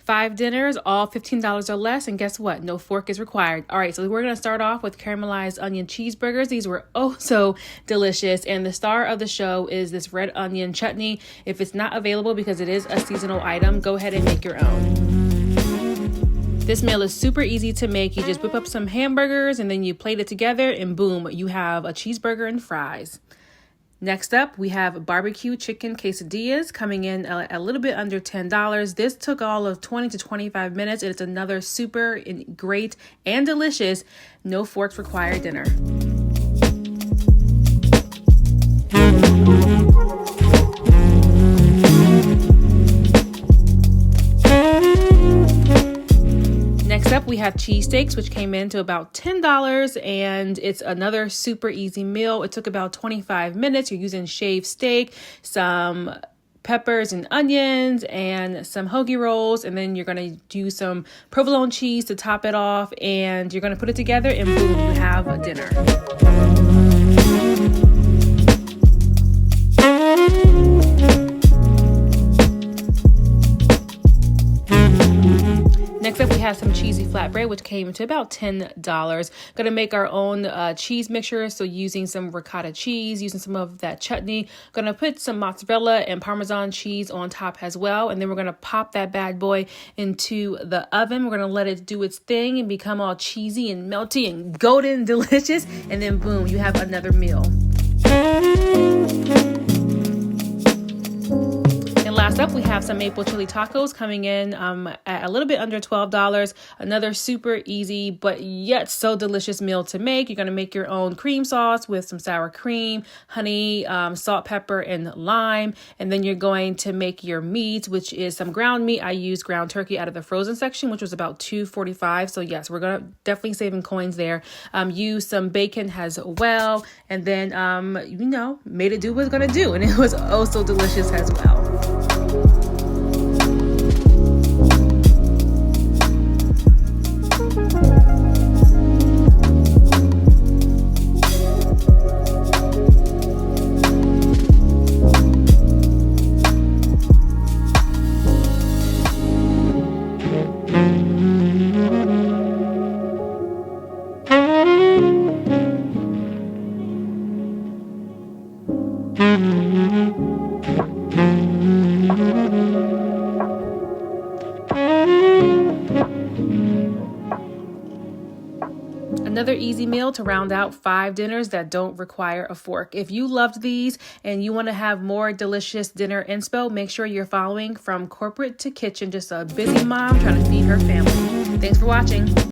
5 dinners, all $15 or less, and guess what? No fork is required. All right, so we're going to start off with caramelized onion cheeseburgers. These were oh so delicious, and the star of the show is this red onion chutney. If it's not available because it is a seasonal item, go ahead and make your own. This meal is super easy to make. You just whip up some hamburgers and then you plate it together and boom, you have a cheeseburger and fries. Next up, we have barbecue chicken quesadillas coming in a little bit under $10. This took all of 20 to 25 minutes. It's another super great and delicious, no forks required dinner. Next up, we have cheesesteaks, which came in to about $10, and it's another super easy meal. It took about 25 minutes. You're using shaved steak, some peppers and onions, and some hoagie rolls, and then you're going to do some provolone cheese to top it off, and you're going to put it together, and boom, you have a dinner. Next up, we have some cheesy flatbread, which came to about $10. Gonna make our own cheese mixture. So using some ricotta cheese, using some of that chutney. Gonna put some mozzarella and Parmesan cheese on top as well. And then we're gonna pop that bad boy into the oven. We're gonna let it do its thing and become all cheesy and melty and golden delicious. And then boom, you have another meal. Last up, we have some maple chili tacos coming in at a little bit under $12. Another super easy but yet so delicious meal to make. You're going to make your own cream sauce with some sour cream, honey, salt, pepper, and lime. And then you're going to make your meat, which is some ground meat. I used ground turkey out of the frozen section, which was about $2.45. So yes, we're going to definitely saving coins there. Use some bacon as well. And then, made it do what it's going to do. And it was oh so delicious as well. Another easy meal to round out 5 dinners that don't require a fork. If you loved these and you want to have more delicious dinner inspo, make sure you're following From Corporate to Kitchen, just a busy mom trying to feed her family. Thanks for watching.